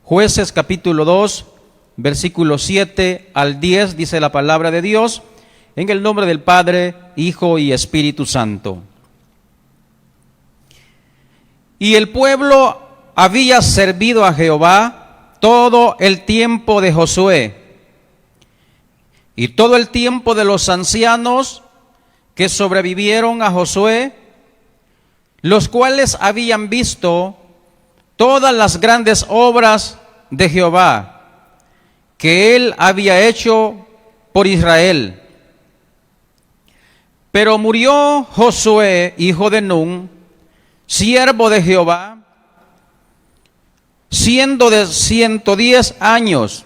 Jueces capítulo 2, versículos 7 al 10, dice la palabra de Dios, en el nombre del Padre, Hijo y Espíritu Santo. Y el pueblo había servido a Jehová todo el tiempo de Josué y todo el tiempo de los ancianos que sobrevivieron a Josué, los cuales habían visto todas las grandes obras de Jehová que él había hecho por Israel. Pero murió Josué, hijo de Nun, siervo de Jehová, siendo de 110 años,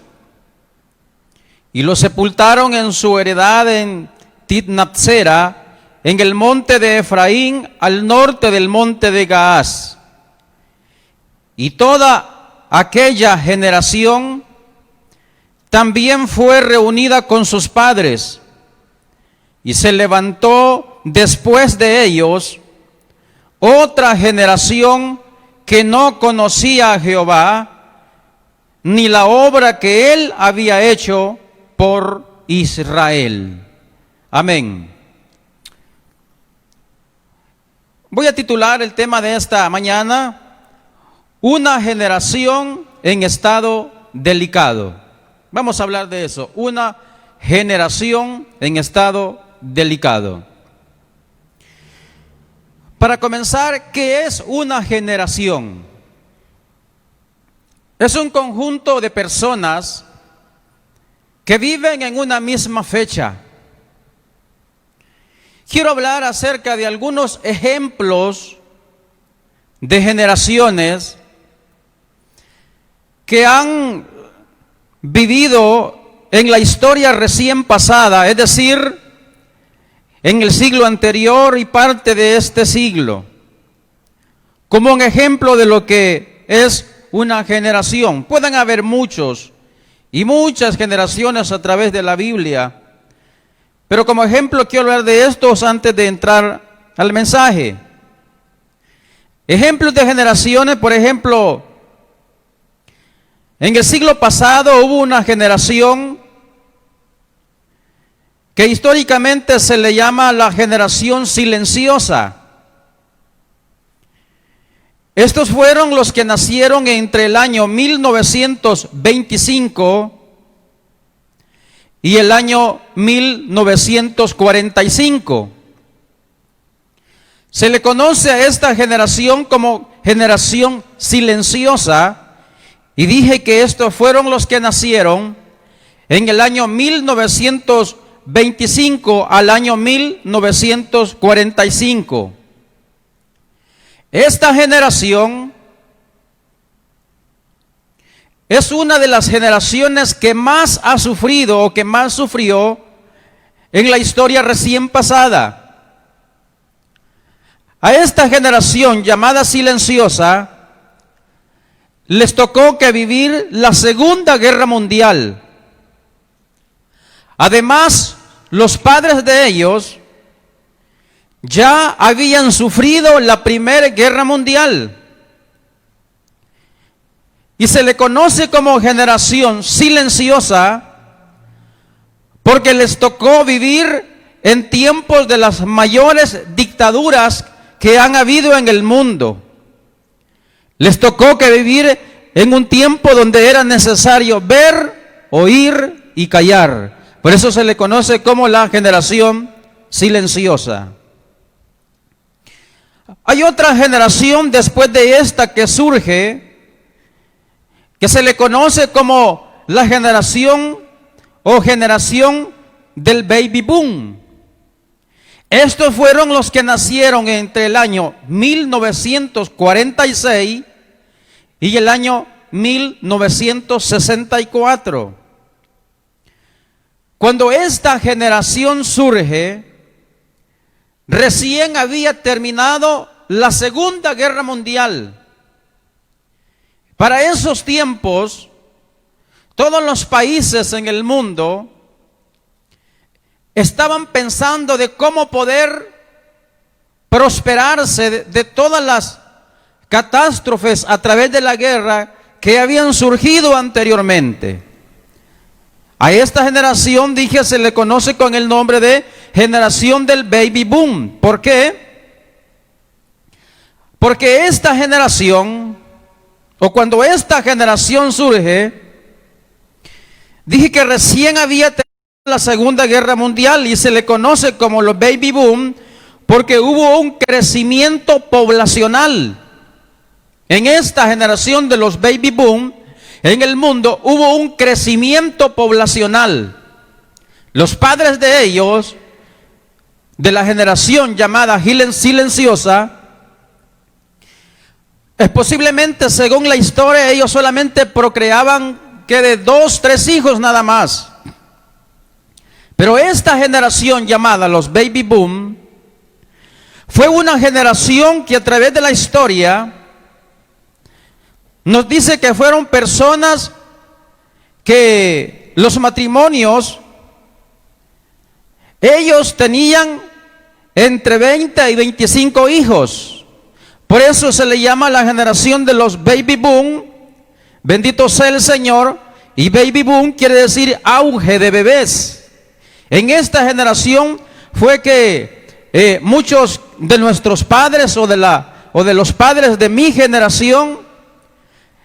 y lo sepultaron en su heredad en Timnath-Sera, en el monte de Efraín, al norte del monte de Gaás. Y toda aquella generación también fue reunida con sus padres, y se levantó después de ellos otra generación que no conocía a Jehová, ni la obra que él había hecho por Israel. Amén. Voy a titular el tema de esta mañana: una generación en estado delicado. Vamos a hablar de eso, una generación en estado delicado. Para comenzar, ¿qué es una generación? Es un conjunto de personas que viven en una misma fecha. Quiero hablar acerca de algunos ejemplos de generaciones que han vivido en la historia recién pasada, es decir, en el siglo anterior y parte de este siglo, como un ejemplo de lo que es una generación. Pueden haber muchos y muchas generaciones a través de la Biblia, pero como ejemplo quiero hablar de estos antes de entrar al mensaje. Ejemplos de generaciones, por ejemplo, en el siglo pasado hubo una generación que históricamente se le llama la generación silenciosa. Estos fueron los que nacieron entre el año 1925 y el año 1945. Se le conoce a esta generación como generación silenciosa, y dije que estos fueron los que nacieron en el año 1925 al año 1945. Esta generación es una de las generaciones que más ha sufrido o que más sufrió en la historia recién pasada. A esta generación llamada silenciosa les tocó que vivir la Segunda Guerra Mundial. Además, los padres de ellos ya habían sufrido la Primera Guerra Mundial. Y se le conoce como generación silenciosa porque les tocó vivir en tiempos de las mayores dictaduras que han habido en el mundo. Les tocó que vivir en un tiempo donde era necesario ver, oír y callar. Por eso se le conoce como la generación silenciosa. Hay otra generación después de esta que surge, que se le conoce como la generación o generación del baby boom. Estos fueron los que nacieron entre el año 1946 y el año 1964. Cuando esta generación surge, recién había terminado la Segunda Guerra Mundial. Para esos tiempos, todos los países en el mundo estaban pensando de cómo poder prosperarse de todas las catástrofes a través de la guerra que habían surgido anteriormente. A esta generación, dije, se le conoce con el nombre de generación del baby boom. ¿Por qué? Porque esta generación, o cuando esta generación surge, dije que recién había tenido la Segunda Guerra Mundial y se le conoce como los baby boom porque hubo un crecimiento poblacional. En esta generación de los baby boom, en el mundo hubo un crecimiento poblacional. Los padres de ellos, de la generación llamada silenciosa, posiblemente, según la historia, ellos solamente procreaban que de 2, 3 hijos nada más. Pero esta generación llamada los baby boom fue una generación que a través de la historia nos dice que fueron personas que los matrimonios, ellos tenían entre 20 y 25 hijos. Por eso se le llama la generación de los baby boom. Bendito sea el Señor. Y baby boom quiere decir auge de bebés. En esta generación fue que muchos de nuestros padres o de los padres de mi generación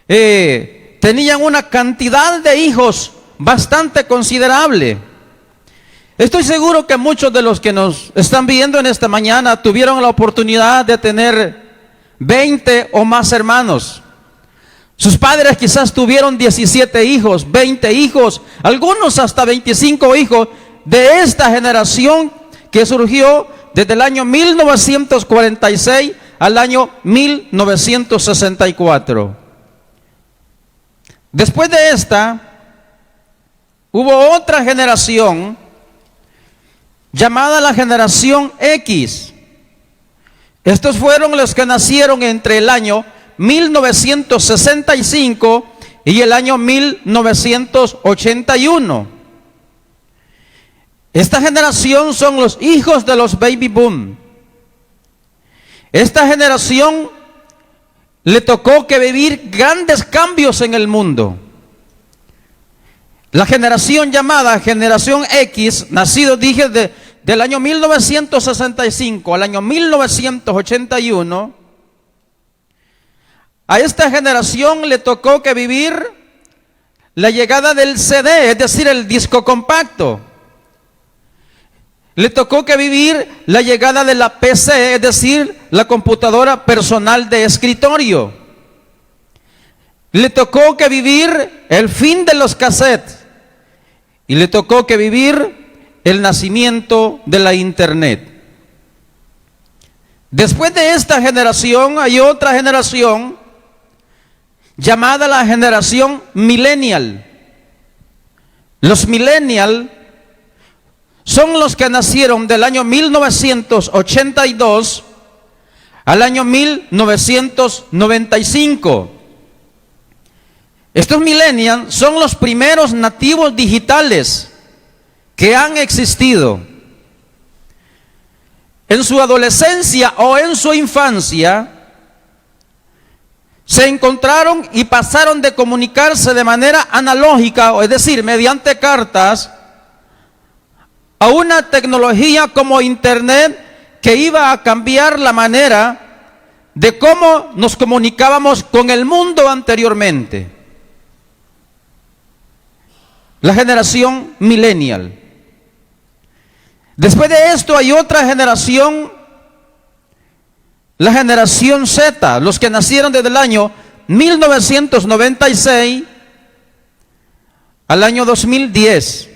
tenían una cantidad de hijos bastante considerable. Estoy seguro que muchos de los que nos están viendo en esta mañana tuvieron la oportunidad de tener 20 o más hermanos. Sus padres quizás tuvieron 17 hijos, 20 hijos, algunos hasta 25 hijos de esta generación que surgió desde el año 1946 al año 1964. Después de esta, hubo otra generación llamada la generación X. Estos fueron los que nacieron entre el año 1965 y el año 1981. Esta generación son los hijos de los baby boom. Esta generación le tocó que vivir grandes cambios en el mundo. La generación llamada generación X, nacido, dije, del año 1965 al año 1981, a esta generación le tocó que vivir la llegada del CD, es decir, el disco compacto. Le tocó que vivir la llegada de la PC, es decir, la computadora personal de escritorio. Le tocó que vivir el fin de los cassettes. Y le tocó que vivir el nacimiento de la internet. Después de esta generación hay otra generación llamada la generación millennial. Los millennial son los que nacieron del año 1982 al año 1995. Estos millennials son los primeros nativos digitales que han existido. En su adolescencia o en su infancia se encontraron y pasaron de comunicarse de manera analógica, es decir, mediante cartas, a una tecnología como internet que iba a cambiar la manera de cómo nos comunicábamos con el mundo anteriormente. La generación millennial. Después de esto hay otra generación, la generación Z, los que nacieron desde el año 1996 al año 2010.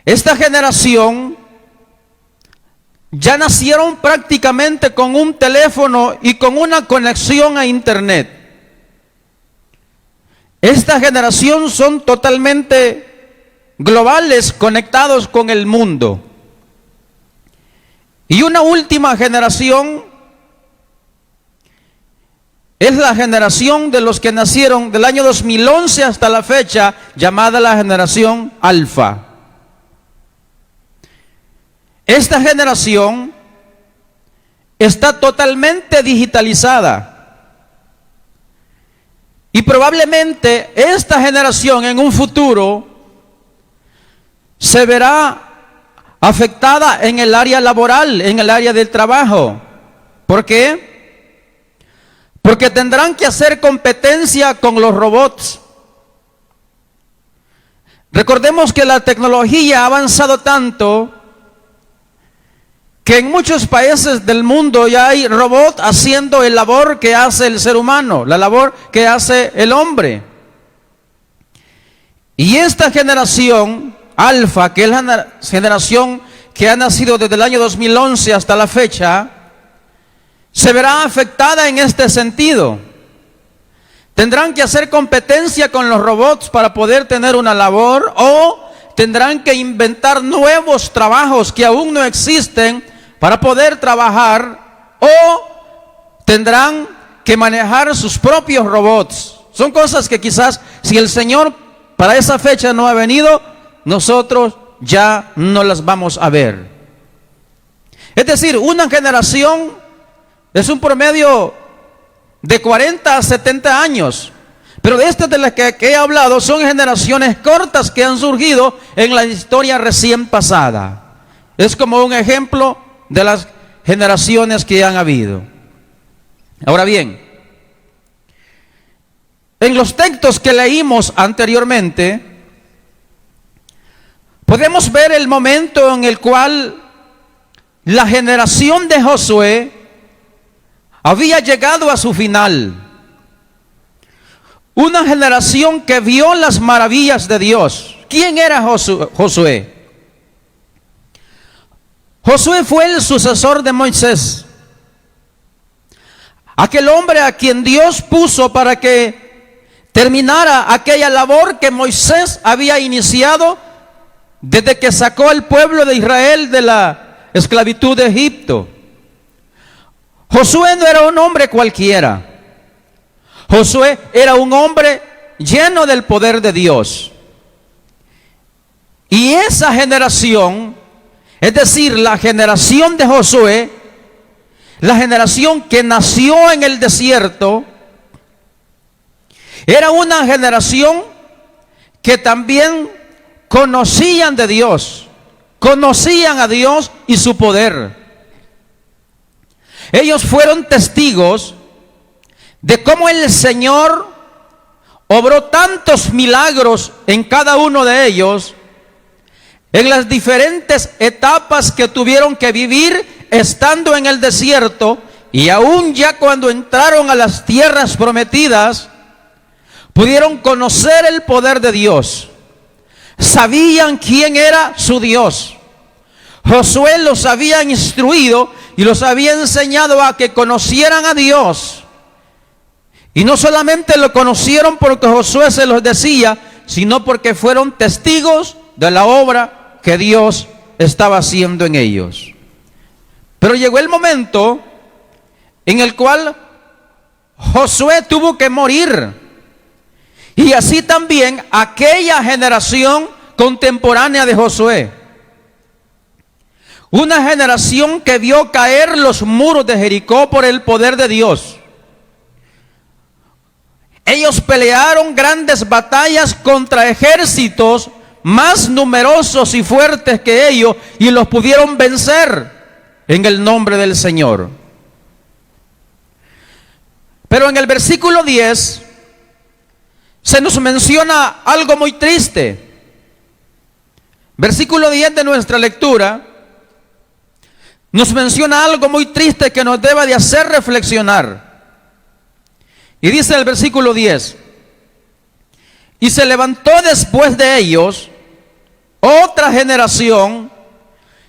Esta generación ya nacieron prácticamente con un teléfono y con una conexión a internet. Esta generación son totalmente globales, conectados con el mundo. Y una última generación es la generación de los que nacieron del año 2011 hasta la fecha, llamada la generación Alfa. Esta generación está totalmente digitalizada. Y probablemente esta generación en un futuro se verá afectada en el área laboral, en el área del trabajo. ¿Por qué? Porque tendrán que hacer competencia con los robots. Recordemos que la tecnología ha avanzado tanto que en muchos países del mundo ya hay robots haciendo la labor que hace el ser humano, la labor que hace el hombre. Y esta generación alfa, que es la generación que ha nacido desde el año 2011 hasta la fecha, se verá afectada en este sentido. Tendrán que hacer competencia con los robots para poder tener una labor, o tendrán que inventar nuevos trabajos que aún no existen para poder trabajar, o tendrán que manejar sus propios robots. Son cosas que quizás, si el Señor para esa fecha no ha venido, nosotros ya no las vamos a ver. Es decir, una generación es un promedio de 40 a 70 años. Pero de estas de las que he hablado son generaciones cortas que han surgido en la historia recién pasada. Es como un ejemplo de las generaciones que han habido. Ahora bien, en los textos que leímos anteriormente, podemos ver el momento en el cual la generación de Josué había llegado a su final. Una generación que vio las maravillas de Dios. ¿Quién era Josué? Josué fue el sucesor de Moisés. Aquel hombre a quien Dios puso para que terminara aquella labor que Moisés había iniciado desde que sacó al pueblo de Israel de la esclavitud de Egipto. Josué no era un hombre cualquiera. Josué era un hombre lleno del poder de Dios. Y esa generación, es decir, la generación de Josué, la generación que nació en el desierto, era una generación que también conocían de Dios, conocían a Dios y su poder. Ellos fueron testigos de cómo el Señor obró tantos milagros en cada uno de ellos, en las diferentes etapas que tuvieron que vivir estando en el desierto, y aún ya cuando entraron a las tierras prometidas, pudieron conocer el poder de Dios. Sabían quién era su Dios. Josué los había instruido y los había enseñado a que conocieran a Dios. Y no solamente lo conocieron porque Josué se los decía, sino porque fueron testigos de la obra que Dios estaba haciendo en ellos. Pero llegó el momento en el cual Josué tuvo que morir. Y así también aquella generación contemporánea de Josué. Una generación que vio caer los muros de Jericó por el poder de Dios. Ellos pelearon grandes batallas contra ejércitos más numerosos y fuertes que ellos, y los pudieron vencer en el nombre del Señor. Pero en el versículo 10 se nos menciona algo muy triste. Versículo 10 de nuestra lectura nos menciona algo muy triste que nos debe de hacer reflexionar. Y dice el versículo 10: y se levantó después de ellos otra generación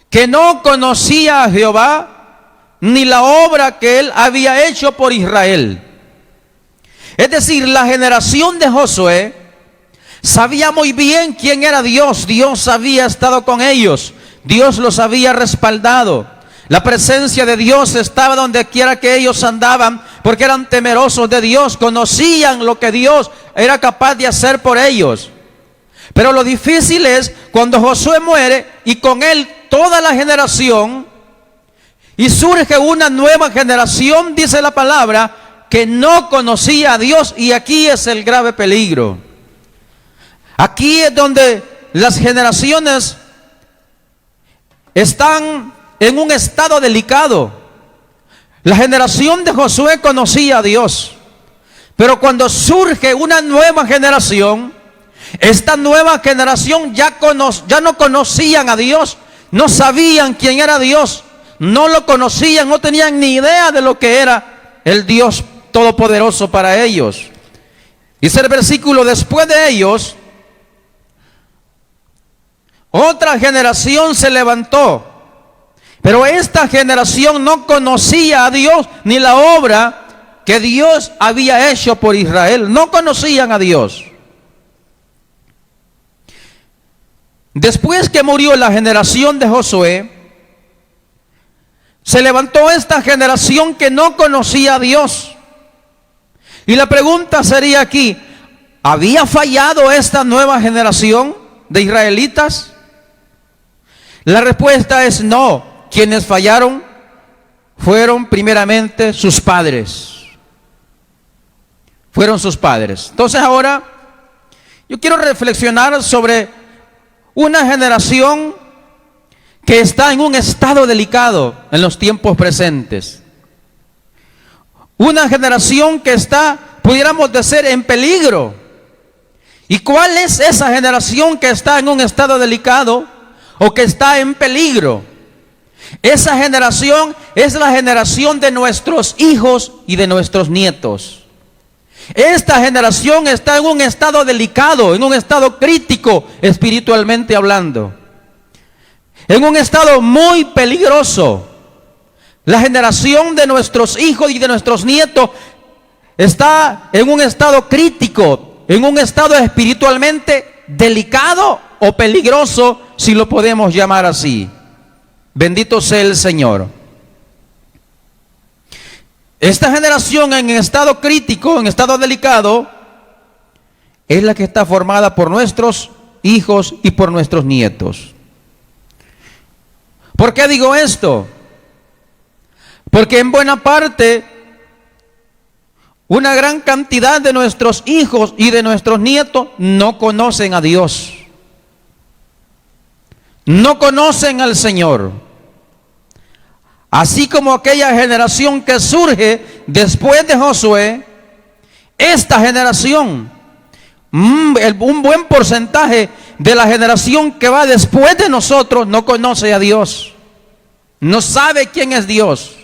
que no conocía a Jehová ni la obra que él había hecho por Israel. Es decir, la generación de Josué sabía muy bien quién era Dios. Dios había estado con ellos. Dios los había respaldado. La presencia de Dios estaba donde quiera que ellos andaban, porque eran temerosos de Dios, conocían lo que Dios era capaz de hacer por ellos. Pero lo difícil es cuando Josué muere y con él toda la generación, y surge una nueva generación, dice la palabra, que no conocía a Dios, y aquí es el grave peligro. Aquí es donde las generaciones están en un estado delicado. La generación de Josué conocía a Dios, pero cuando surge una nueva generación, esta nueva generación ya no conocían a Dios, no sabían quién era Dios, no lo conocían, no tenían ni idea de lo que era el Dios todopoderoso para ellos. Dice el versículo: después de ellos, otra generación se levantó, pero esta generación no conocía a Dios ni la obra que Dios había hecho por Israel. No conocían a Dios. Después que murió la generación de Josué, se levantó esta generación que no conocía a Dios. Y la pregunta sería aquí: ¿había fallado esta nueva generación de israelitas? La respuesta es no. Quienes fallaron fueron primeramente sus padres. Fueron sus padres. Entonces ahora yo quiero reflexionar sobre una generación que está en un estado delicado en los tiempos presentes. Una generación que está, pudiéramos decir, en peligro. ¿Y cuál es esa generación que está en un estado delicado o que está en peligro? Esa generación es la generación de nuestros hijos y de nuestros nietos. Esta generación está en un estado delicado, en un estado crítico espiritualmente hablando, en un estado muy peligroso. La generación de nuestros hijos y de nuestros nietos está en un estado crítico, en un estado espiritualmente delicado o peligroso, si lo podemos llamar así. Bendito sea el Señor. Esta generación en estado crítico, en estado delicado, es la que está formada por nuestros hijos y por nuestros nietos. ¿Por qué digo esto? Porque en buena parte, una gran cantidad de nuestros hijos y de nuestros nietos no conocen a Dios. No conocen al Señor. Así como aquella generación que surge después de Josué, esta generación, un buen porcentaje de la generación que va después de nosotros no conoce a Dios. No sabe quién es Dios.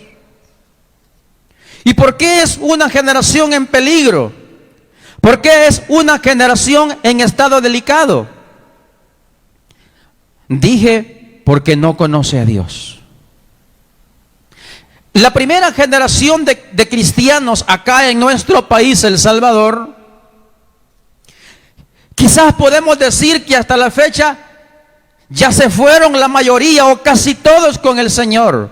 ¿Y por qué es una generación en peligro? ¿Por qué es una generación en estado delicado? Dije, porque no conoce a Dios. La primera generación de cristianos acá en nuestro país, El Salvador, quizás podemos decir que hasta la fecha ya se fueron la mayoría o casi todos con el Señor.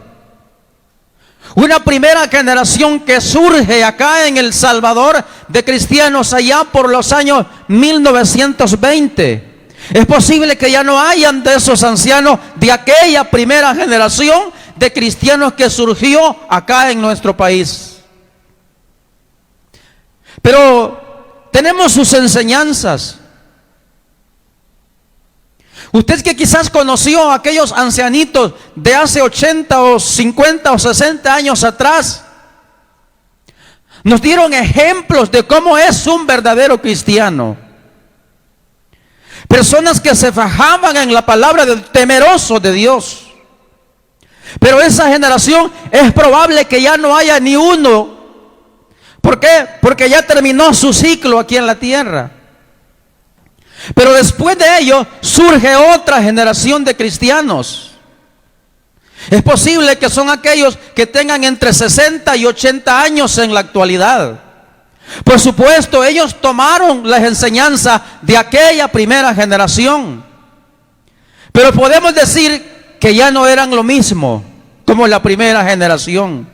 Una primera generación que surge acá en El Salvador de cristianos allá por los años 1920. Es posible que ya no hayan de esos ancianos de aquella primera generación de cristianos que surgió acá en nuestro país. Pero tenemos sus enseñanzas. Usted que quizás conoció a aquellos ancianitos de hace 80 o 50 o 60 años atrás, nos dieron ejemplos de cómo es un verdadero cristiano. Personas que se fajaban en la palabra del temeroso de Dios. Pero esa generación es probable que ya no haya ni uno. ¿Por qué? Porque ya terminó su ciclo aquí en la tierra. Pero después de ello surge otra generación de cristianos. Es posible que son aquellos que tengan entre 60 y 80 años en la actualidad. Por supuesto, ellos tomaron las enseñanzas de aquella primera generación. Pero podemos decir que ya no eran lo mismo como la primera generación.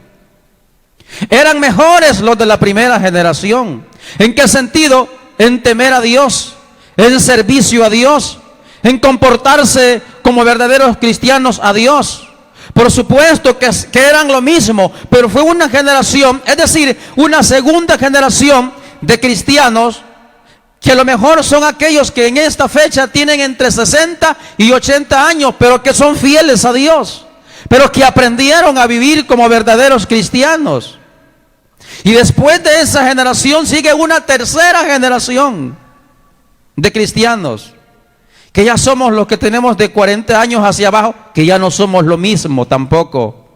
Eran mejores los de la primera generación. ¿En qué sentido? En temer a Dios, en servicio a Dios, en comportarse como verdaderos cristianos a Dios. Por supuesto que eran lo mismo, pero fue una generación, es decir, una segunda generación de cristianos, que a lo mejor son aquellos que en esta fecha tienen entre 60 y 80 años, pero que son fieles a Dios, pero que aprendieron a vivir como verdaderos cristianos. Y después de esa generación sigue una tercera generación de cristianos, que ya somos los que tenemos de 40 años hacia abajo, que ya no somos lo mismo tampoco,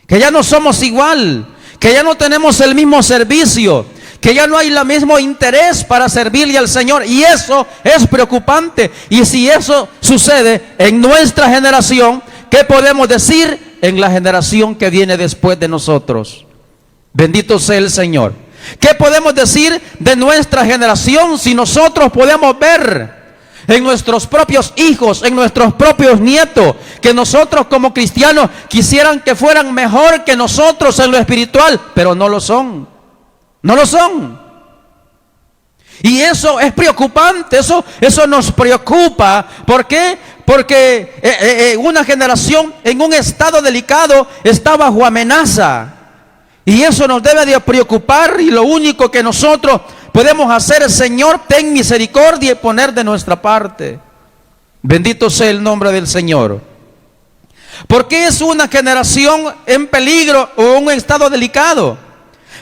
que ya no somos igual, que ya no tenemos el mismo servicio, que ya no hay el mismo interés para servirle al Señor, y eso es preocupante. Y si eso sucede en nuestra generación, ¿qué podemos decir en la generación que viene después de nosotros? Bendito sea el Señor. ¿Qué podemos decir de nuestra generación si nosotros podemos ver en nuestros propios hijos, en nuestros propios nietos, que nosotros como cristianos quisieran que fueran mejor que nosotros en lo espiritual, pero no lo son? No lo son. Y eso es preocupante, eso nos preocupa. ¿Por qué? Porque una generación en un estado delicado está bajo amenaza. Y eso nos debe de preocupar, y lo único que nosotros podemos hacer es: Señor, ten misericordia, y poner de nuestra parte. Bendito sea el nombre del Señor. ¿Por qué es una generación en peligro o un estado delicado?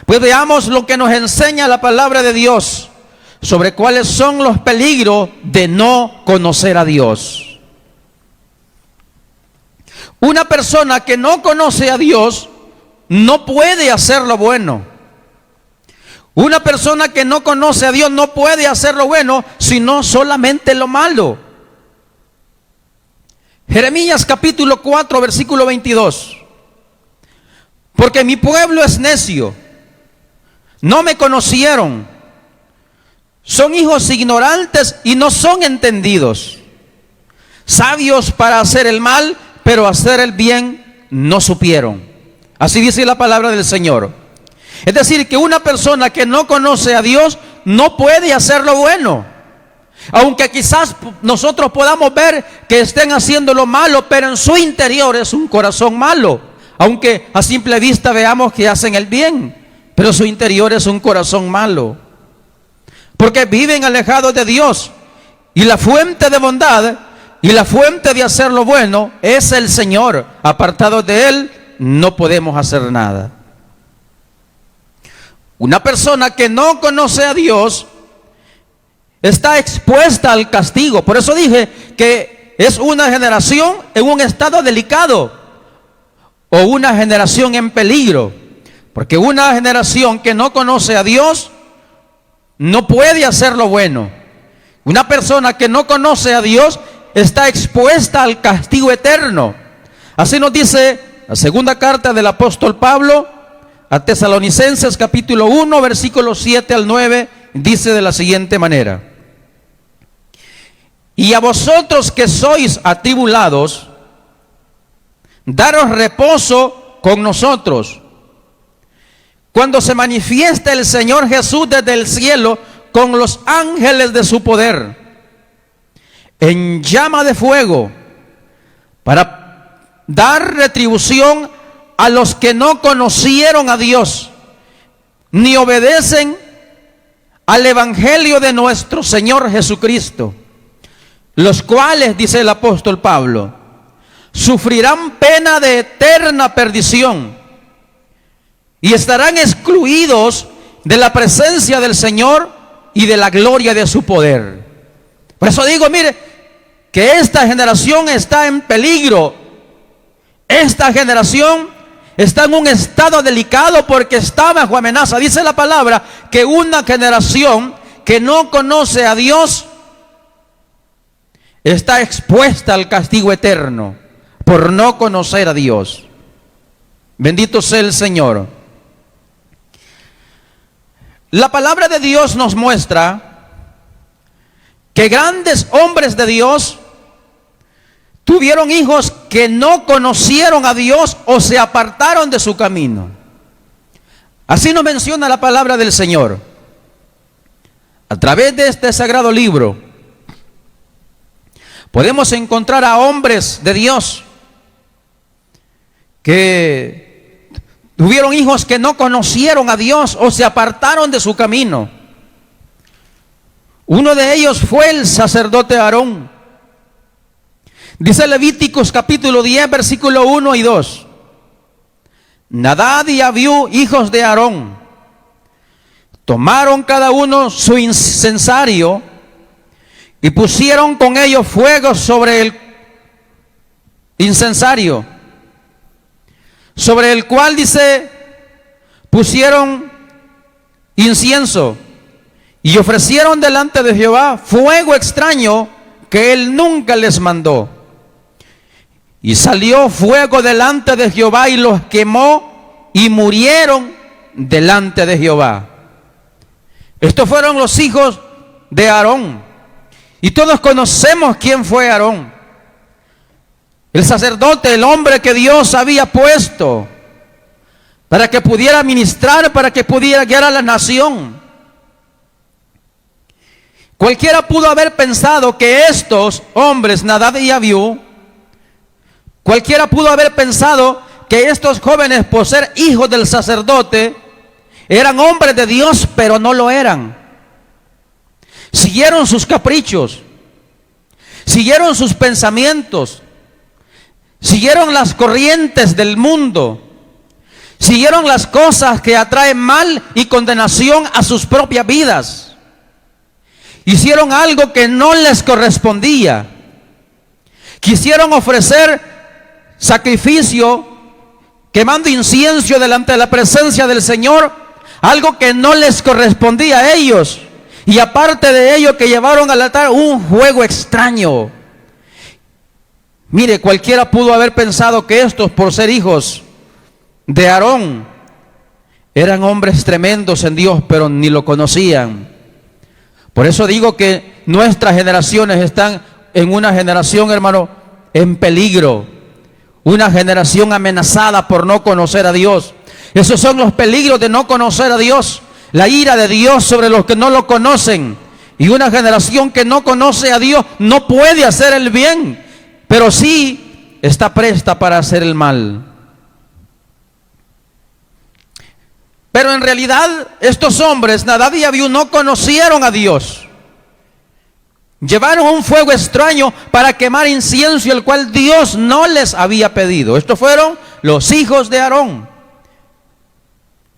Pues veamos lo que nos enseña la palabra de Dios sobre cuáles son los peligros de no conocer a Dios. Una persona que no conoce a Dios no puede hacer lo bueno. Una persona que no conoce a Dios no puede hacer lo bueno, sino solamente lo malo. Jeremías capítulo 4, versículo 22. Porque mi pueblo es necio, no me conocieron, son hijos ignorantes y no son entendidos, sabios para hacer el mal, pero hacer el bien no supieron. Así dice la palabra del Señor. Es decir, que una persona que no conoce a Dios no puede hacer lo bueno. Aunque quizás nosotros podamos ver que estén haciendo lo malo, pero en su interior es un corazón malo. Aunque a simple vista veamos que hacen el bien, pero su interior es un corazón malo. Porque viven alejados de Dios. Y la fuente de bondad y la fuente de hacer lo bueno es el Señor. Apartados de Él no podemos hacer nada. Una persona que no conoce a Dios está expuesta al castigo. Por eso dije que es una generación en un estado delicado, o una generación en peligro. Porque una generación que no conoce a Dios no puede hacer lo bueno. Una persona que no conoce a Dios está expuesta al castigo eterno. Así nos dice la segunda carta del apóstol Pablo a Tesalonicenses capítulo 1, versículos 7 al 9, dice de la siguiente manera: y a vosotros que sois atribulados, daros reposo con nosotros, cuando se manifieste el Señor Jesús desde el cielo con los ángeles de su poder, en llama de fuego, para dar retribución a los que no conocieron a Dios, ni obedecen al evangelio de nuestro Señor Jesucristo, los cuales, dice el apóstol Pablo, sufrirán pena de eterna perdición y estarán excluidos de la presencia del Señor y de la gloria de su poder. Por eso digo, mire, que esta generación está en peligro. Esta generación está en un estado delicado porque está bajo amenaza. Dice la palabra que una generación que no conoce a Dios está expuesta al castigo eterno por no conocer a Dios. Bendito sea el Señor. La palabra de Dios nos muestra que grandes hombres de Dios tuvieron hijos que no conocieron a Dios o se apartaron de su camino. Así nos menciona la palabra del Señor. A través de este sagrado libro podemos encontrar a hombres de Dios que tuvieron hijos que no conocieron a Dios o se apartaron de su camino. Uno de ellos fue el sacerdote Aarón. Dice Levíticos capítulo 10, versículo 1 y 2. Nadab y Abiú, hijos de Aarón, tomaron cada uno su incensario y pusieron con ello fuego sobre el incensario, sobre el cual, dice, pusieron incienso y ofrecieron delante de Jehová fuego extraño que él nunca les mandó. Y salió fuego delante de Jehová y los quemó y murieron delante de Jehová. Estos fueron los hijos de Aarón. Y todos conocemos quién fue Aarón. El sacerdote, el hombre que Dios había puesto para que pudiera ministrar, para que pudiera guiar a la nación. Cualquiera pudo haber pensado que estos hombres, Nadab y Abiú, cualquiera pudo haber pensado que estos jóvenes, por ser hijos del sacerdote, eran hombres de Dios, pero no lo eran. Siguieron sus caprichos, siguieron sus pensamientos, siguieron las corrientes del mundo, siguieron las cosas que atraen mal y condenación a sus propias vidas. Hicieron algo que no les correspondía. Quisieron ofrecer sacrificio, quemando incienso delante de la presencia del Señor, algo que no les correspondía a ellos. Y aparte de ello, que llevaron al altar un fuego extraño. Mire, cualquiera pudo haber pensado que estos, por ser hijos de Aarón, eran hombres tremendos en Dios, pero ni lo conocían. Por eso digo que nuestras generaciones están en una generación, hermano, en peligro. Una generación amenazada por no conocer a Dios. Esos son los peligros de no conocer a Dios. La ira de Dios sobre los que no lo conocen. Y una generación que no conoce a Dios no puede hacer el bien, pero sí está presta para hacer el mal. Pero en realidad estos hombres, Nadab y Abiú, no conocieron a Dios. Llevaron un fuego extraño para quemar incienso, el cual Dios no les había pedido. Estos fueron los hijos de Aarón.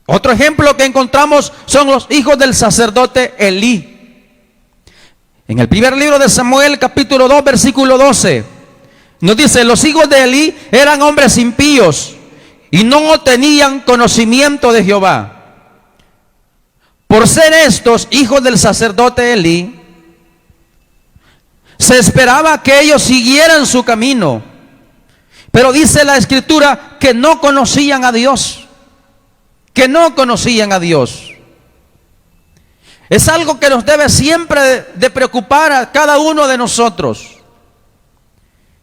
Otro ejemplo que encontramos son los hijos del sacerdote Elí. En el primer libro de Samuel, capítulo 2, versículo 12, nos dice: los hijos de Elí eran hombres impíos y no tenían conocimiento de Jehová. Por ser estos hijos del sacerdote Elí, se esperaba que ellos siguieran su camino. Pero dice la Escritura que no conocían a Dios. Que no conocían a Dios. Es algo que nos debe siempre de preocupar a cada uno de nosotros.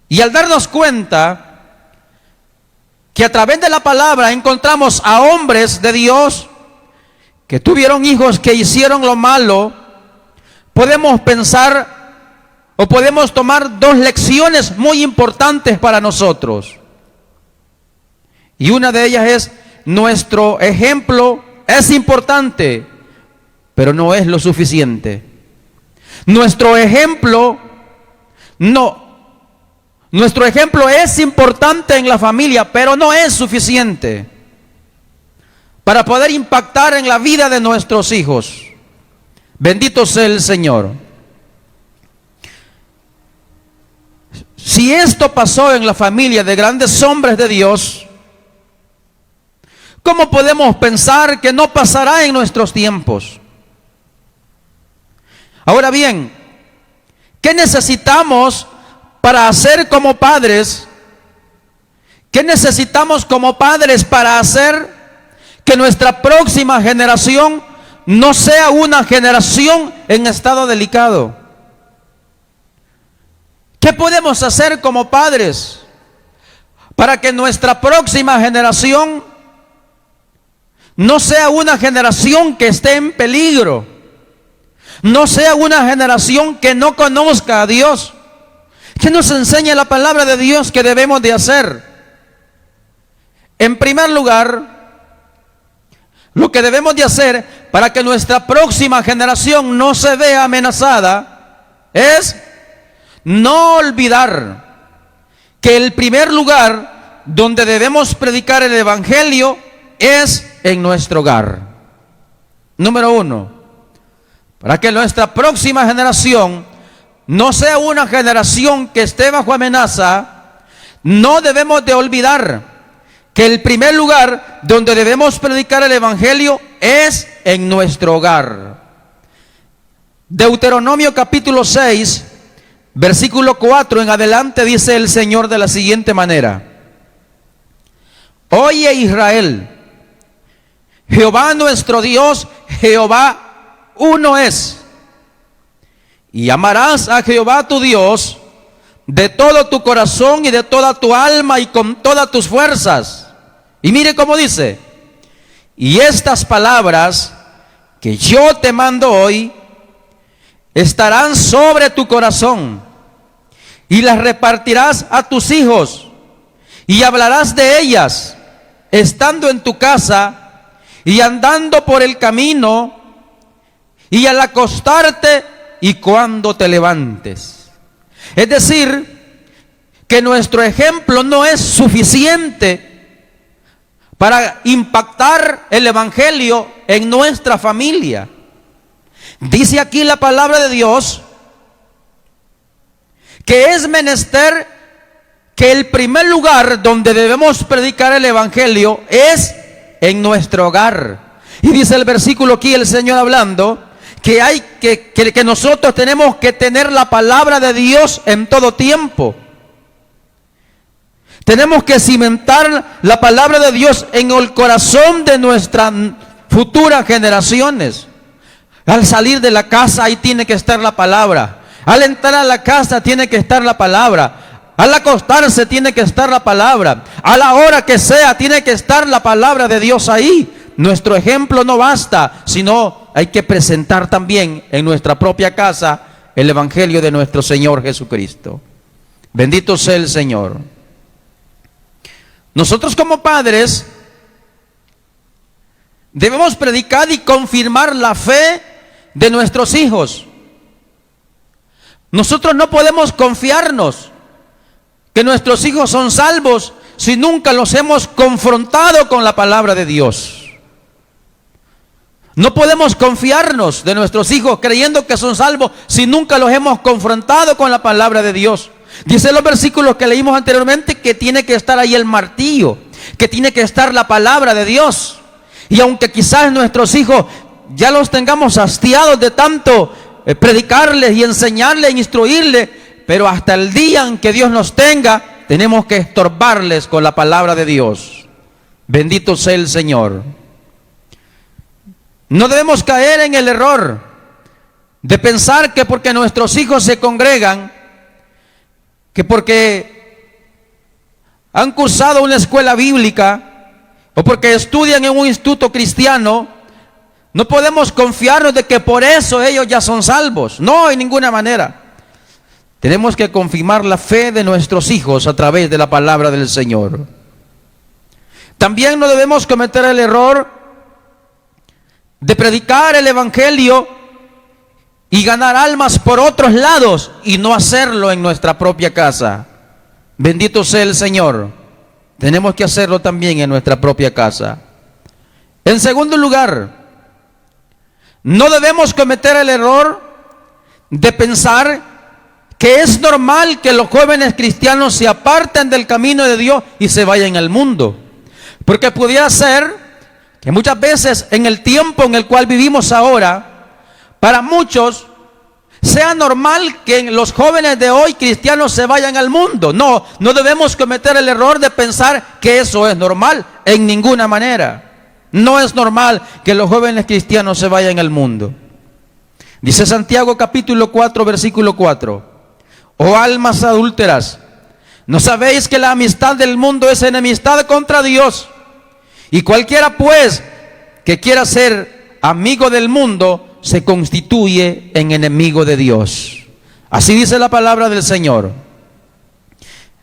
Y al darnos cuenta que a través de la palabra encontramos a hombres de Dios que tuvieron hijos que hicieron lo malo, podemos pensar o podemos tomar dos lecciones muy importantes para nosotros. Y una de ellas es: nuestro ejemplo es importante, pero no es lo suficiente. Nuestro ejemplo es importante en la familia, pero no es suficiente para poder impactar en la vida de nuestros hijos. Bendito sea el Señor. Si esto pasó en la familia de grandes hombres de Dios, ¿cómo podemos pensar que no pasará en nuestros tiempos? Ahora bien, ¿qué necesitamos para hacer como padres? ¿Qué necesitamos como padres para hacer que nuestra próxima generación no sea una generación en estado delicado? ¿Qué podemos hacer como padres para que nuestra próxima generación no sea una generación que esté en peligro? No sea una generación que no conozca a Dios. ¿Qué nos enseña la palabra de Dios que debemos de hacer? En primer lugar, lo que debemos de hacer para que nuestra próxima generación no se vea amenazada es no olvidar que el primer lugar donde debemos predicar el evangelio es en nuestro hogar. Número uno, para que nuestra próxima generación no sea una generación que esté bajo amenaza, no debemos de olvidar que el primer lugar donde debemos predicar el evangelio es en nuestro hogar. Deuteronomio capítulo 6, versículo 4 en adelante, dice el Señor de la siguiente manera: Oye Israel, Jehová nuestro Dios, Jehová uno es. Y amarás a Jehová tu Dios de todo tu corazón y de toda tu alma y con todas tus fuerzas. Y mire cómo dice: y estas palabras que yo te mando hoy estarán sobre tu corazón, y las repartirás a tus hijos, y hablarás de ellas estando en tu casa y andando por el camino, y al acostarte y cuando te levantes. Es decir, que nuestro ejemplo no es suficiente para impactar el evangelio en nuestra familia. Dice aquí la palabra de Dios que es menester que el primer lugar donde debemos predicar el evangelio es en nuestro hogar. Y dice el versículo aquí, el Señor hablando, que hay que nosotros tenemos que tener la palabra de Dios en todo tiempo. Tenemos que cimentar la palabra de Dios en el corazón de nuestras futuras generaciones. Al salir de la casa, ahí tiene que estar la palabra. Al entrar a la casa tiene que estar la palabra. Al acostarse tiene que estar la palabra. A la hora que sea tiene que estar la palabra de Dios ahí. Nuestro ejemplo no basta, sino hay que presentar también en nuestra propia casa el evangelio de nuestro Señor Jesucristo. Bendito sea el Señor. Nosotros como padres debemos predicar y confirmar la fe de nuestros hijos. Nosotros no podemos confiarnos que nuestros hijos son salvos si nunca los hemos confrontado con la palabra de Dios. No podemos confiarnos de nuestros hijos creyendo que son salvos si nunca los hemos confrontado con la palabra de Dios. Dice los versículos que leímos anteriormente que tiene que estar ahí el martillo, que tiene que estar la palabra de Dios. Y aunque quizás nuestros hijos ya los tengamos hastiados de tanto predicarles y enseñarles, instruirles, pero hasta el día en que Dios nos tenga, tenemos que estorbarles con la palabra de Dios. Bendito sea el Señor. No debemos caer en el error de pensar que porque nuestros hijos se congregan, que porque han cursado una escuela bíblica o porque estudian en un instituto cristiano, no podemos confiarnos de que por eso ellos ya son salvos. No, en ninguna manera. Tenemos que confirmar la fe de nuestros hijos a través de la palabra del Señor. También no debemos cometer el error de predicar el evangelio y ganar almas por otros lados y no hacerlo en nuestra propia casa. Bendito sea el Señor. Tenemos que hacerlo también en nuestra propia casa. En segundo lugar, no debemos cometer el error de pensar que es normal que los jóvenes cristianos se aparten del camino de Dios y se vayan al mundo. Porque pudiera ser que muchas veces en el tiempo en el cual vivimos ahora, para muchos sea normal que los jóvenes de hoy cristianos se vayan al mundo. No, no debemos cometer el error de pensar que eso es normal, en ninguna manera. No es normal que los jóvenes cristianos se vayan al mundo. Dice Santiago capítulo 4, versículo 4. Oh almas adúlteras, ¿no sabéis que la amistad del mundo es enemistad contra Dios? Y cualquiera pues que quiera ser amigo del mundo se constituye en enemigo de Dios. Así dice la palabra del Señor.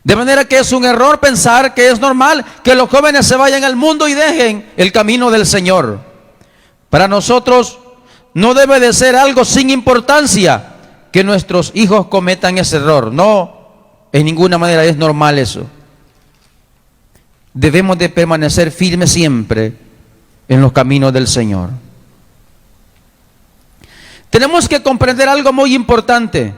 De manera que es un error pensar que es normal que los jóvenes se vayan al mundo y dejen el camino del Señor. Para nosotros no debe de ser algo sin importancia que nuestros hijos cometan ese error. No, en ninguna manera es normal eso. Debemos de permanecer firmes siempre en los caminos del Señor. Tenemos que comprender algo muy importante.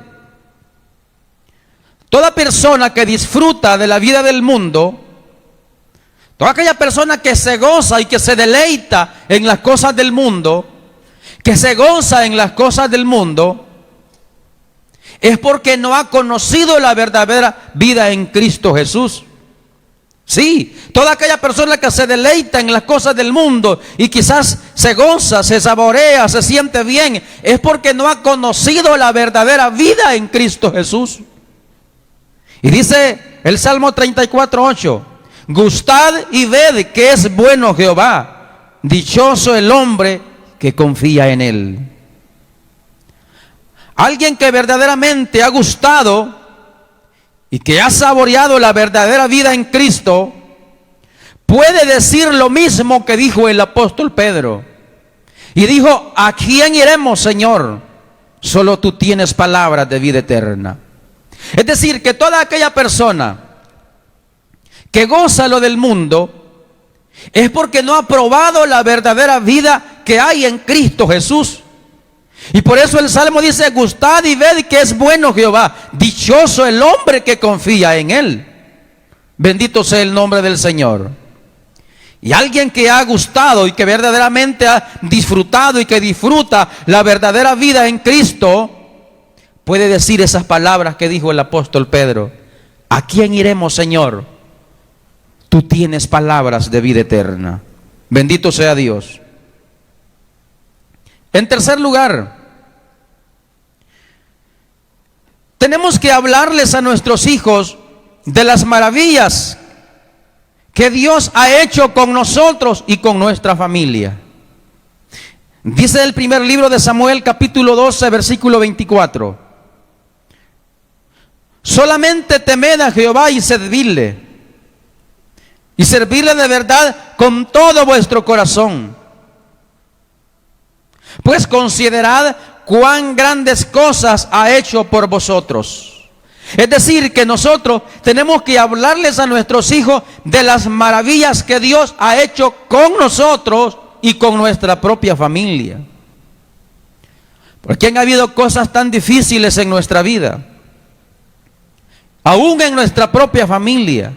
Toda persona que disfruta de la vida del mundo, toda aquella persona que se goza y que se deleita en las cosas del mundo, que se goza en las cosas del mundo, es porque no ha conocido la verdadera vida en Cristo Jesús. Sí, toda aquella persona que se deleita en las cosas del mundo y quizás se goza, se saborea, se siente bien, es porque no ha conocido la verdadera vida en Cristo Jesús. Y dice el Salmo 34:8, gustad y ved que es bueno Jehová, dichoso el hombre que confía en él. Alguien que verdaderamente ha gustado y que ha saboreado la verdadera vida en Cristo, puede decir lo mismo que dijo el apóstol Pedro. Y dijo, ¿a quién iremos, Señor? Solo tú tienes palabras de vida eterna. Es decir, que toda aquella persona que goza lo del mundo es porque no ha probado la verdadera vida que hay en Cristo Jesús. Y por eso el Salmo dice, gustad y ved que es bueno Jehová, dichoso el hombre que confía en él. Bendito sea el nombre del Señor. Y alguien que ha gustado y que verdaderamente ha disfrutado y que disfruta la verdadera vida en Cristo, puede decir esas palabras que dijo el apóstol Pedro, ¿a quién iremos, Señor? Tú tienes palabras de vida eterna. Bendito sea Dios. En tercer lugar, tenemos que hablarles a nuestros hijos de las maravillas que Dios ha hecho con nosotros y con nuestra familia. Dice el primer libro de Samuel, capítulo 12, versículo 24. Solamente temed a Jehová y servidle de verdad con todo vuestro corazón. Pues considerad cuán grandes cosas ha hecho por vosotros. Es decir, que nosotros tenemos que hablarles a nuestros hijos de las maravillas que Dios ha hecho con nosotros y con nuestra propia familia. Porque han habido cosas tan difíciles en nuestra vida, aún en nuestra propia familia,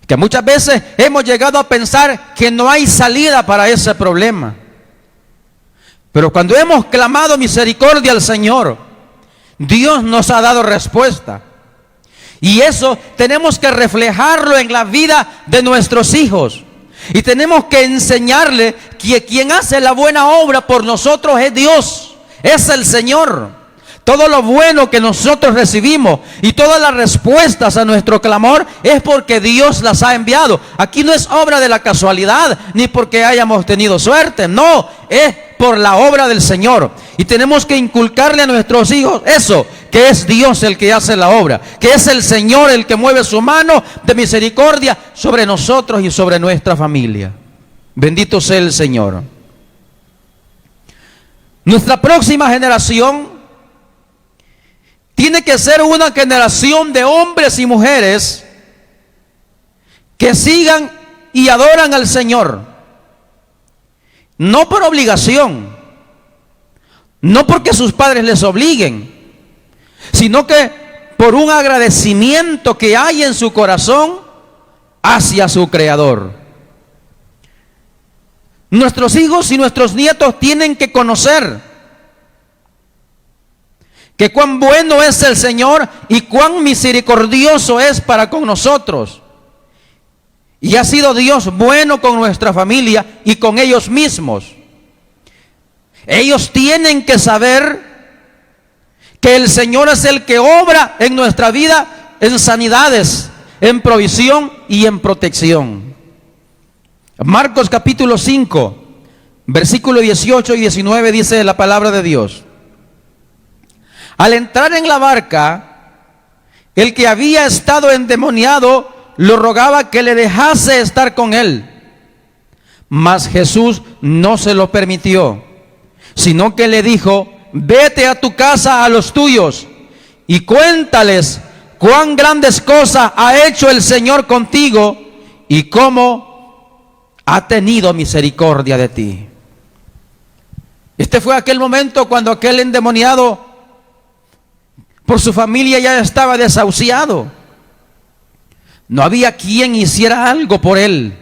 que muchas veces hemos llegado a pensar que no hay salida para ese problema. Pero cuando hemos clamado misericordia al Señor, Dios nos ha dado respuesta. Y eso tenemos que reflejarlo en la vida de nuestros hijos. Y tenemos que enseñarle que quien hace la buena obra por nosotros es Dios, es el Señor. Todo lo bueno que nosotros recibimos y todas las respuestas a nuestro clamor es porque Dios las ha enviado. Aquí no es obra de la casualidad, ni porque hayamos tenido suerte. No, es por la obra del Señor. Y tenemos que inculcarle a nuestros hijos eso, que es Dios el que hace la obra, que es el Señor el que mueve su mano de misericordia sobre nosotros y sobre nuestra familia. Bendito sea el Señor. Nuestra próxima generación tiene que ser una generación de hombres y mujeres que sigan y adoran al Señor, no por obligación, no porque sus padres les obliguen, sino que por un agradecimiento que hay en su corazón hacia su Creador. Nuestros hijos y nuestros nietos tienen que conocer que cuán bueno es el Señor y cuán misericordioso es para con nosotros. Y ha sido Dios bueno con nuestra familia y con ellos mismos. Ellos tienen que saber que el Señor es el que obra en nuestra vida en sanidades, en provisión y en protección. Marcos capítulo 5, versículo 18 y 19 dice la palabra de Dios. Al entrar en la barca, el que había estado endemoniado, lo rogaba que le dejase estar con él. Mas Jesús no se lo permitió, sino que le dijo: vete a tu casa a los tuyos y cuéntales cuán grandes cosas ha hecho el Señor contigo y cómo ha tenido misericordia de ti. Este fue aquel momento cuando aquel endemoniado por su familia ya estaba desahuciado. No había quien hiciera algo por él.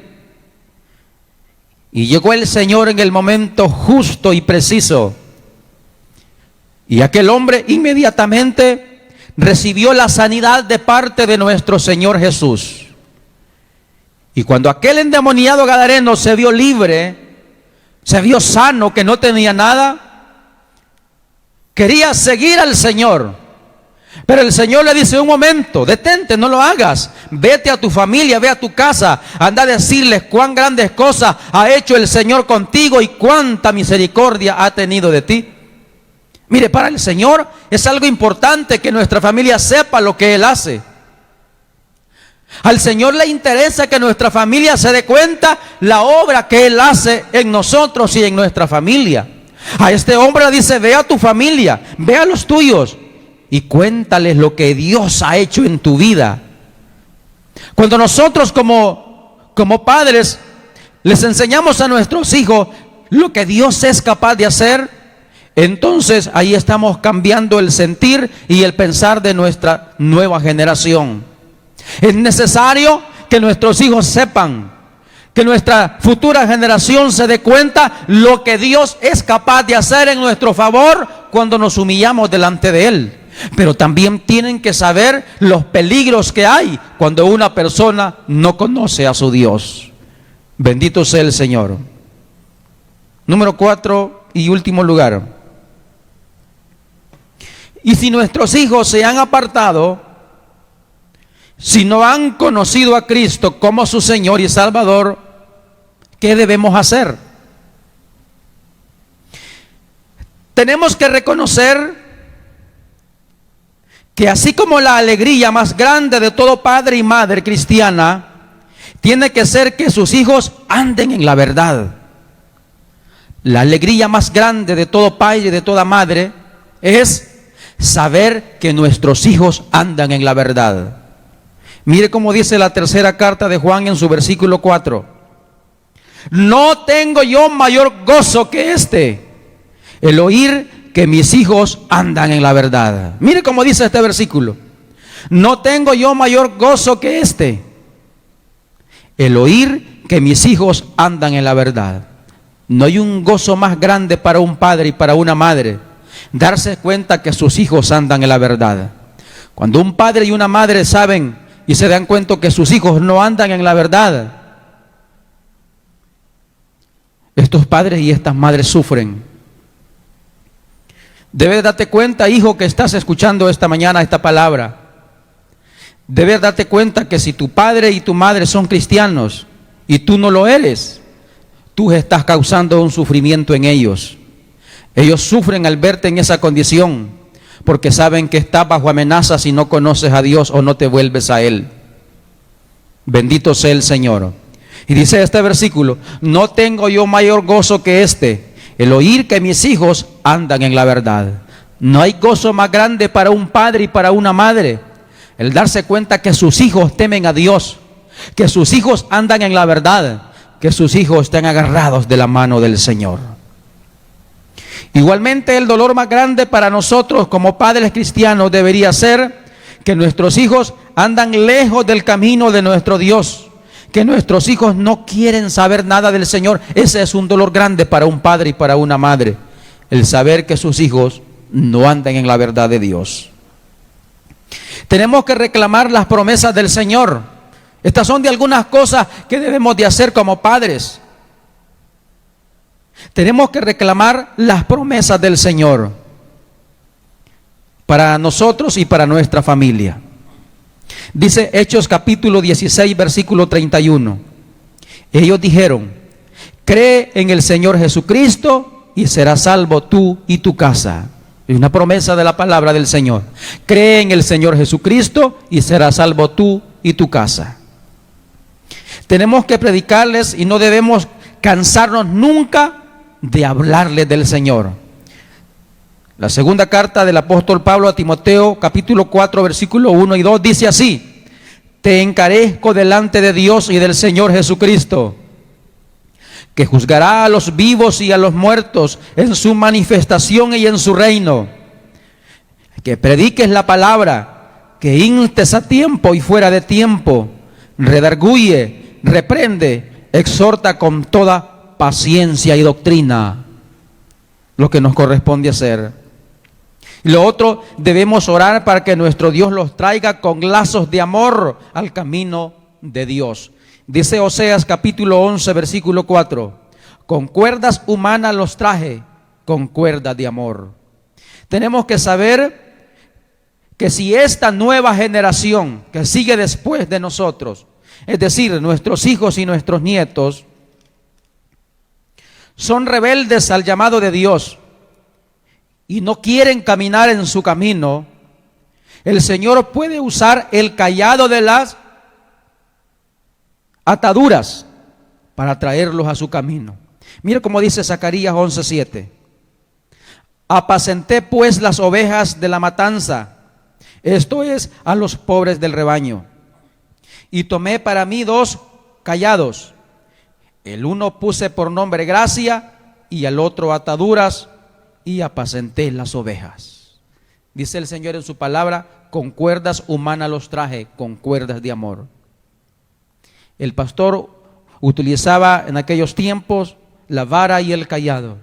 Y llegó el Señor en el momento justo y preciso. Y aquel hombre inmediatamente recibió la sanidad de parte de nuestro Señor Jesús. Y cuando aquel endemoniado gadareno se vio libre, se vio sano, que no tenía nada, quería seguir al Señor. Pero el Señor le dice: un momento, detente, no lo hagas. Vete a tu familia, ve a tu casa, anda a decirles cuán grandes cosas ha hecho el Señor contigo y cuánta misericordia ha tenido de ti. Mire, para el Señor es algo importante que nuestra familia sepa lo que Él hace. Al Señor le interesa que nuestra familia se dé cuenta la obra que Él hace en nosotros y en nuestra familia. A este hombre le dice: ve a tu familia, ve a los tuyos y cuéntales lo que Dios ha hecho en tu vida. Cuando nosotros como padres les enseñamos a nuestros hijos lo que Dios es capaz de hacer, entonces ahí estamos cambiando el sentir y el pensar de nuestra nueva generación. Es necesario que nuestros hijos sepan, que nuestra futura generación se dé cuenta lo que Dios es capaz de hacer en nuestro favor cuando nos humillamos delante de Él. Pero también tienen que saber los peligros que hay cuando una persona no conoce a su Dios. Bendito sea el Señor. Número 4 y último lugar. Y si nuestros hijos se han apartado, si no han conocido a Cristo como su Señor y Salvador, ¿qué debemos hacer? Tenemos que reconocer que así como la alegría más grande de todo padre y madre cristiana tiene que ser que sus hijos anden en la verdad. La alegría más grande de todo padre y de toda madre es saber que nuestros hijos andan en la verdad. Mire cómo dice la tercera carta de Juan en su versículo 4. No tengo yo mayor gozo que este, el oír que mis hijos andan en la verdad. Mire cómo dice este versículo. No tengo yo mayor gozo que este, el oír que mis hijos andan en la verdad. No hay un gozo más grande para un padre y para una madre darse cuenta que sus hijos andan en la verdad. Cuando un padre y una madre saben y se dan cuenta que sus hijos no andan en la verdad, estos padres y estas madres sufren. Debes darte cuenta, hijo, que estás escuchando esta mañana esta palabra. Debes darte cuenta que si tu padre y tu madre son cristianos y tú no lo eres, tú estás causando un sufrimiento en ellos. Ellos sufren al verte en esa condición porque saben que estás bajo amenaza si no conoces a Dios o no te vuelves a Él. Bendito sea el Señor. Y dice este versículo: no tengo yo mayor gozo que este, el oír que mis hijos andan en la verdad. No hay gozo más grande para un padre y para una madre, el darse cuenta que sus hijos temen a Dios, que sus hijos andan en la verdad, que sus hijos están agarrados de la mano del Señor. Igualmente, el dolor más grande para nosotros como padres cristianos debería ser que nuestros hijos andan lejos del camino de nuestro Dios, que nuestros hijos no quieren saber nada del Señor. Ese es un dolor grande para un padre y para una madre, el saber que sus hijos no andan en la verdad de Dios. Tenemos que reclamar las promesas del Señor. Estas son de algunas cosas que debemos de hacer como padres. Tenemos que reclamar las promesas del Señor para nosotros y para nuestra familia. Dice Hechos capítulo 16 versículo 31. Ellos dijeron: cree en el Señor Jesucristo y serás salvo tú y tu casa. Es una promesa de la palabra del Señor. Cree en el Señor Jesucristo y serás salvo tú y tu casa. Tenemos que predicarles y no debemos cansarnos nunca de hablarles del Señor. La segunda carta del apóstol Pablo a Timoteo, capítulo 4, versículo 1 y 2, dice así: te encarezco delante de Dios y del Señor Jesucristo, que juzgará a los vivos y a los muertos en su manifestación y en su reino. Que prediques la palabra, que instes a tiempo y fuera de tiempo, redarguye, reprende, exhorta con toda paciencia y doctrina, lo que nos corresponde hacer. Y lo otro, debemos orar para que nuestro Dios los traiga con lazos de amor al camino de Dios. Dice Oseas capítulo 11, versículo 4: con cuerdas humanas los traje, con cuerdas de amor. Tenemos que saber que si esta nueva generación que sigue después de nosotros, es decir, nuestros hijos y nuestros nietos, son rebeldes al llamado de Dios y no quieren caminar en su camino, el Señor puede usar el cayado de las ataduras para traerlos a su camino. Mira cómo dice Zacarías 11:7: apacenté pues las ovejas de la matanza, esto es, a los pobres del rebaño, y tomé para mí 2 cayados, el uno puse por nombre gracia y al otro ataduras, y apacenté las ovejas. Dice el Señor en su palabra: con cuerdas humanas los traje, con cuerdas de amor. El pastor utilizaba en aquellos tiempos la vara y el cayado.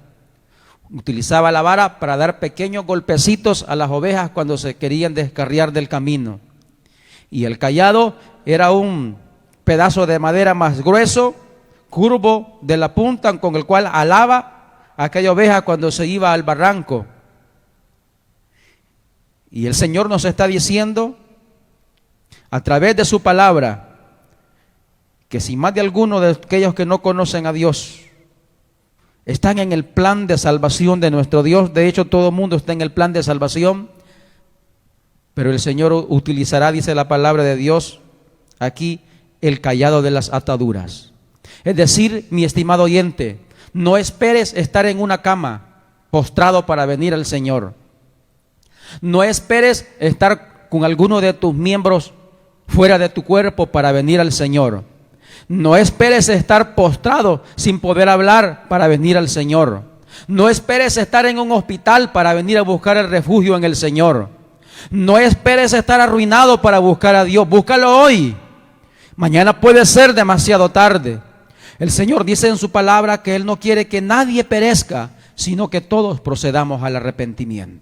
Utilizaba la vara para dar pequeños golpecitos a las ovejas cuando se querían descarriar del camino. Y el cayado era un pedazo de madera más grueso, curvo de la punta, con el cual alaba a aquella oveja cuando se iba al barranco. Y el Señor nos está diciendo a través de su palabra que si más de alguno de aquellos que no conocen a Dios están en el plan de salvación de nuestro Dios, de hecho todo el mundo está en el plan de salvación, pero el Señor utilizará, dice la palabra de Dios aquí, el cayado de las ataduras. Es decir, mi estimado oyente, no esperes estar en una cama postrado para venir al Señor. No esperes estar con alguno de tus miembros fuera de tu cuerpo para venir al Señor. No esperes estar postrado sin poder hablar para venir al Señor. No esperes estar en un hospital para venir a buscar el refugio en el Señor. No esperes estar arruinado para buscar a Dios. Búscalo hoy. Mañana puede ser demasiado tarde. El Señor dice en su palabra que Él no quiere que nadie perezca, sino que todos procedamos al arrepentimiento.